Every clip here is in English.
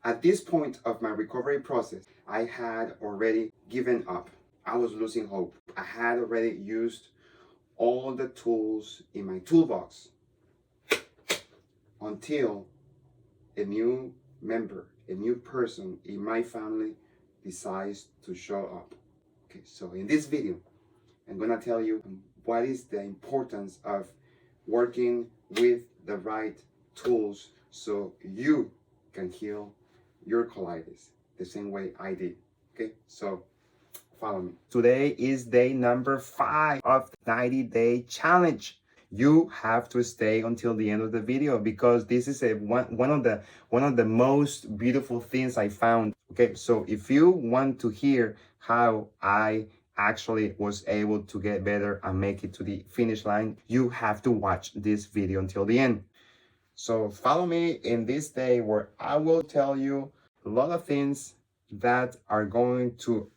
At this point of my recovery process, I had already given up. I was losing hope. I had already used all the tools in my toolbox until a new member, a new person in my family decides to show up. Okay, so in this video, I'm gonna tell you what is the importance of working with the right tools so you can heal your colitis the same way I did. Okay, so follow me. Today is day number 5 of the 90-day challenge. You have to stay until the end of the video because this is one of the most beautiful things I found. Okay, so if you want to hear how I actually was able to get better and make it to the finish line, you have to watch this video until the end. So follow me in this day where I will tell you a lot of things that are going to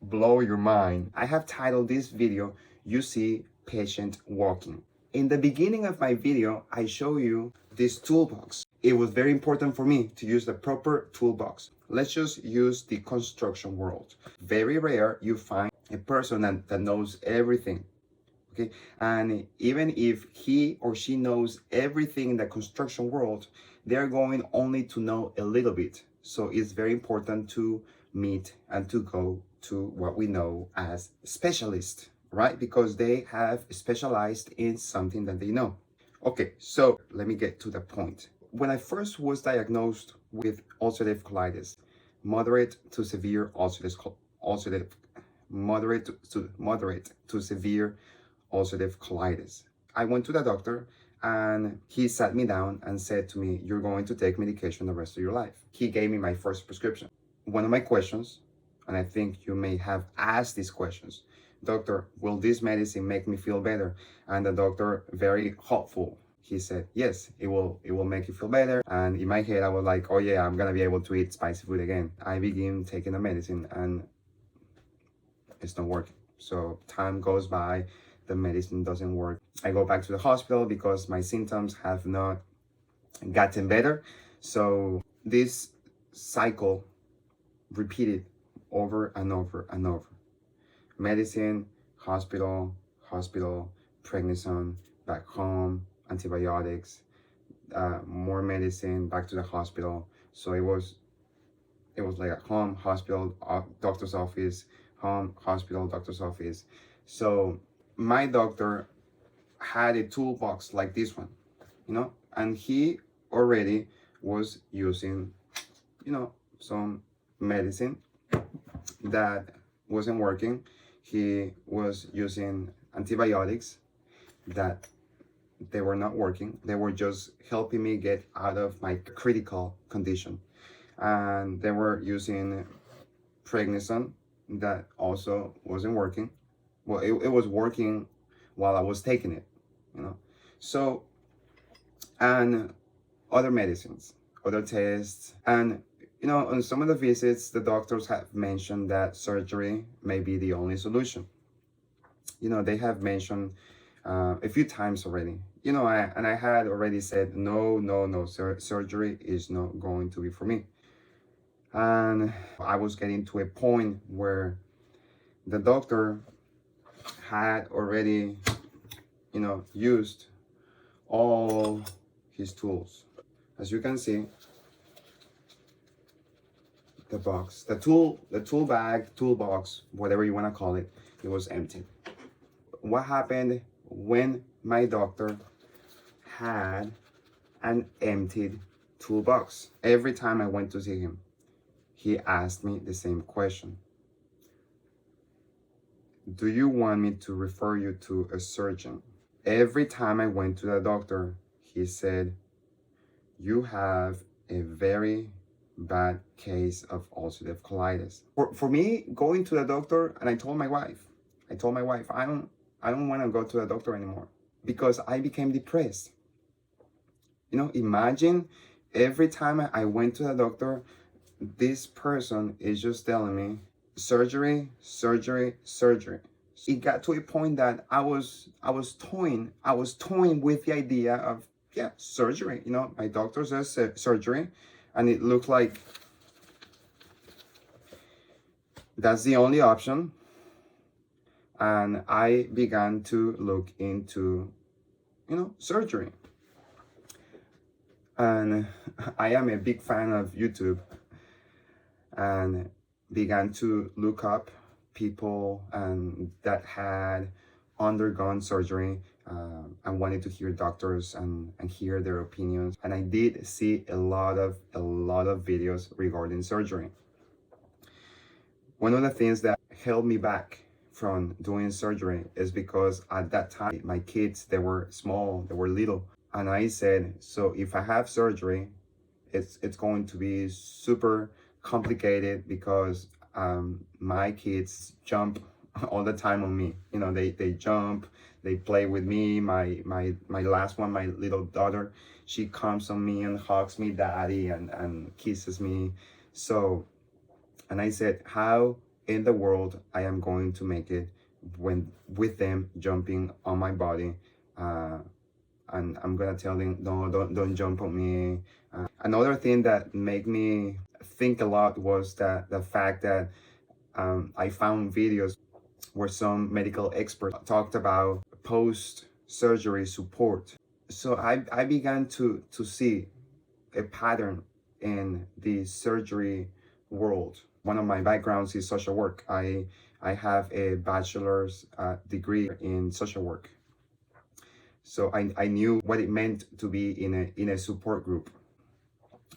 blow your mind. I have titled this video, You See Patient Walking. In the beginning of my video, I show you this toolbox. It was very important for me to use the proper toolbox. Let's just use the construction world. Very rare you find a person that knows everything. Okay, and even if he or she knows everything in the construction world, they're going only to know a little bit. So it's very important to meet and to go to what we know as specialists, right? Because they have specialized in something that they know. Okay, so let me get to the point. When I first was diagnosed with ulcerative colitis, moderate to severe moderate to severe ulcerative colitis, I went to the doctor and he sat me down and said to me, you're going to take medication the rest of your life. He gave me my first prescription. One of my questions, and I think you may have asked these questions, doctor, will this medicine make me feel better? And the doctor, very hopeful, he said, yes, it will make you feel better. And in my head, I was like, oh yeah, I'm gonna be able to eat spicy food again. I begin taking the medicine and it's not working. So time goes by, the medicine doesn't work. I go back to the hospital because my symptoms have not gotten better. So this cycle repeated over and over and over. Medicine, hospital, prednisone, back home, antibiotics, more medicine, back to the hospital. So it was like at home, hospital, doctor's office, home, hospital, doctor's office. So my doctor had a toolbox like this one, and he already was using, some medicine that wasn't working. He was using antibiotics that they were not working. They were just helping me get out of my critical condition. And they were using prednisone that also wasn't working. Well, it was working while I was taking it, So, and other medicines, other tests. And, on some of the visits, the doctors have mentioned that surgery may be the only solution. They have mentioned a few times already, I had already said, no, surgery is not going to be for me. And I was getting to a point where the doctor had already, used all his tools. As you can see, the box, the tool bag, toolbox, whatever you want to call it, it was empty. What happened when my doctor had an emptied toolbox? Every time I went to see him, he asked me the same question. Do you want me to refer you to a surgeon? Every time I went to the doctor, he said, you have a very bad case of ulcerative colitis. For me, going to the doctor, and I told my wife, I don't want to go to the doctor anymore because I became depressed. Imagine every time I went to the doctor, this person is just telling me surgery. It got to a point that I was toying with the idea of surgery. My doctor says surgery, And it looked like that's the only option. And I began to look into, surgery. And I am a big fan of YouTube, and began to look up people and that had undergone surgery. I wanted to hear doctors and hear their opinions. And I did see a lot of videos regarding surgery. One of the things that held me back from doing surgery is because at that time my kids, they were small, they were little. And I said, so if I have surgery, it's going to be super complicated because my kids jump all the time on me. They jump, they play with me. My last one, my little daughter, she comes on me and hugs me, daddy, and kisses me. So, and I said, how in the world I am going to make it when with them jumping on my body? And I'm gonna tell them, no, don't jump on me. Another thing that made me think a lot was that the fact that I found videos where some medical experts talked about post-surgery support. So I began to see a pattern in the surgery world. One of my backgrounds is social work. I have a bachelor's degree in social work. So I knew what it meant to be in a support group.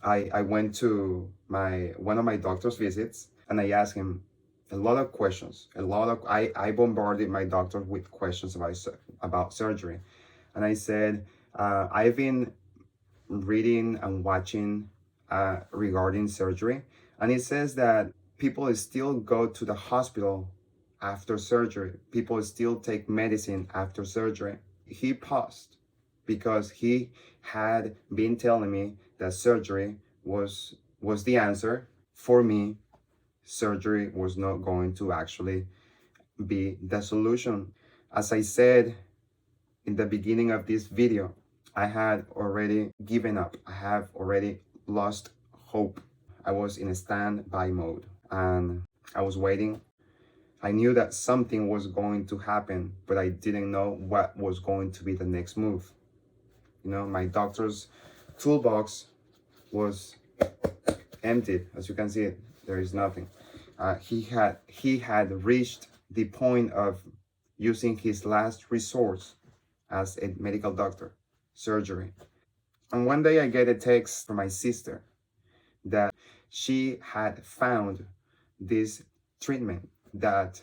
I went to one of my doctor's visits, and I asked him a lot of questions. I bombarded my doctor with questions about surgery. And I said, I've been reading and watching regarding surgery, and it says that people still go to the hospital after surgery. People still take medicine after surgery. He paused because he had been telling me that surgery was the answer. For me, surgery was not going to actually be the solution. As I said in the beginning of this video, I had already given up. I have already lost hope. I was in a standby mode and I was waiting. I knew that something was going to happen, but I didn't know what was going to be the next move. My doctor's toolbox was emptied. As you can see, there is nothing. He had reached the point of using his last resource as a medical doctor, surgery. And one day I get a text from my sister that she had found this treatment that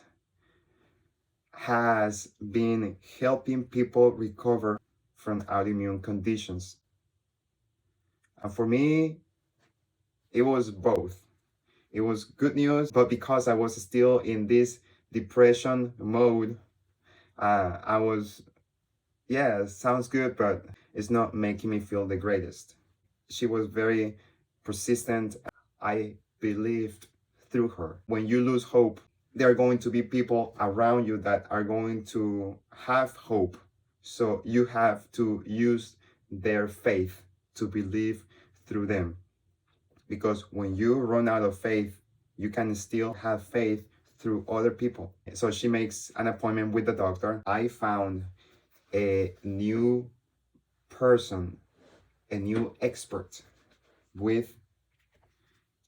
has been helping people recover from autoimmune conditions. And for me, it was both. It was good news, but because I was still in this depression mode, I was, yeah, sounds good, but it's not making me feel the greatest. She was very persistent. I believed through her. When you lose hope, there are going to be people around you that are going to have hope. So you have to use their faith to believe through them. Because when you run out of faith, you can still have faith through other people. So she makes an appointment with the doctor. I found a new person, a new expert with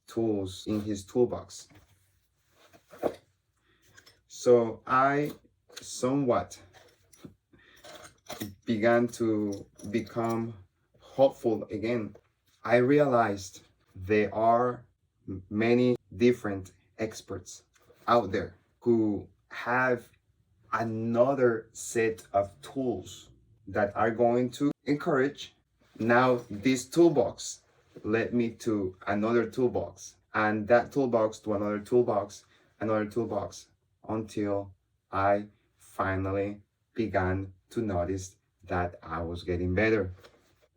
tools in his toolbox. So I somewhat began to become hopeful again. I realized there are many different experts out there who have another set of tools that are going to encourage. Now this toolbox led me to another toolbox, and that toolbox to another toolbox, until I finally began to notice that I was getting better.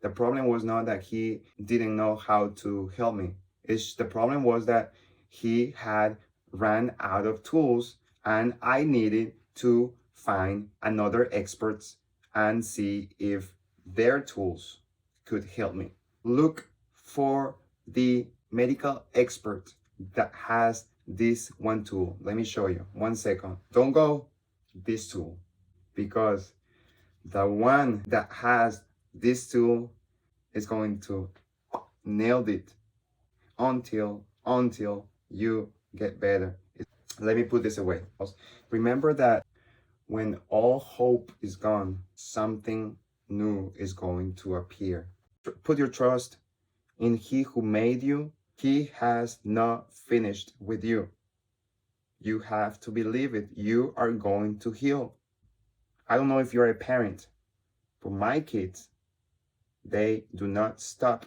The problem was not that he didn't know how to help me. The problem was that he had ran out of tools, and I needed to find another experts and see if their tools could help me. Look for the medical expert that has this one tool. Let me show you. 1 second. Don't go. This tool. Because the one that has this tool is going to nail it until you get better. Let me put this away. Remember that when all hope is gone, something new is going to appear. Put your trust in He who made you. He has not finished with you. You have to believe it. You are going to heal. I don't know if you're a parent, but my kids, they do not stop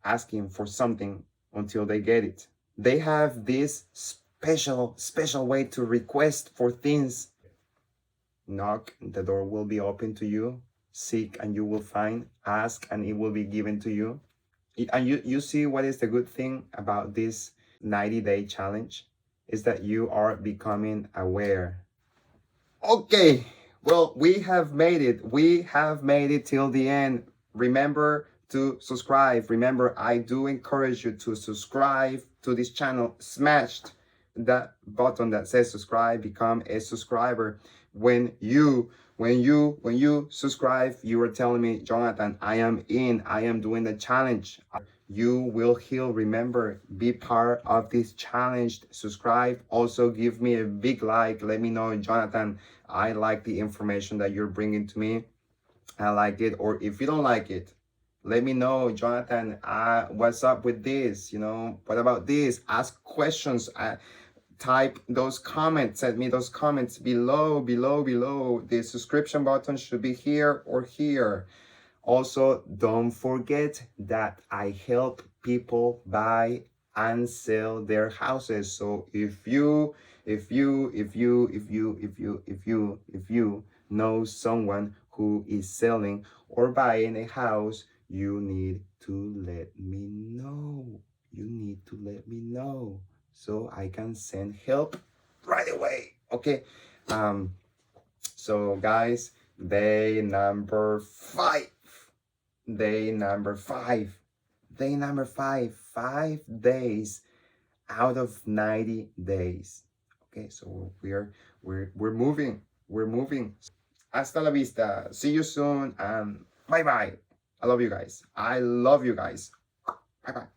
asking for something until they get it. They have this special way to request for things. Knock, the door will be open to you. Seek and you will find. Ask and it will be given to you. And you see what is the good thing about this 90-day challenge is that you are becoming aware. Okay, well, we have made it. We have made it till the end. Remember to subscribe. Remember, I do encourage you to subscribe to this channel. Smash that button that says subscribe. Become a subscriber. When you subscribe, you are telling me, Jonathan, I am in. I am doing the challenge. You will heal. Remember, be part of this challenge. Subscribe. Also, give me a big like. Let me know, Jonathan, I like the information that you're bringing to me. I like it. Or if you don't like it, let me know, Jonathan, what's up with this? You know, what about this? Ask questions. Type those comments. Send me those comments below. The subscription button should be here or here. Also, don't forget that I help people buy and sell their houses. So if you know someone who is selling or buying a house, you need to let me know. You need to let me know so I can send help right away. Okay. So guys, day number 5. 5 days out of 90 days. Okay, so we're moving. Hasta la vista. See you soon and bye bye. I love you guys. Bye bye.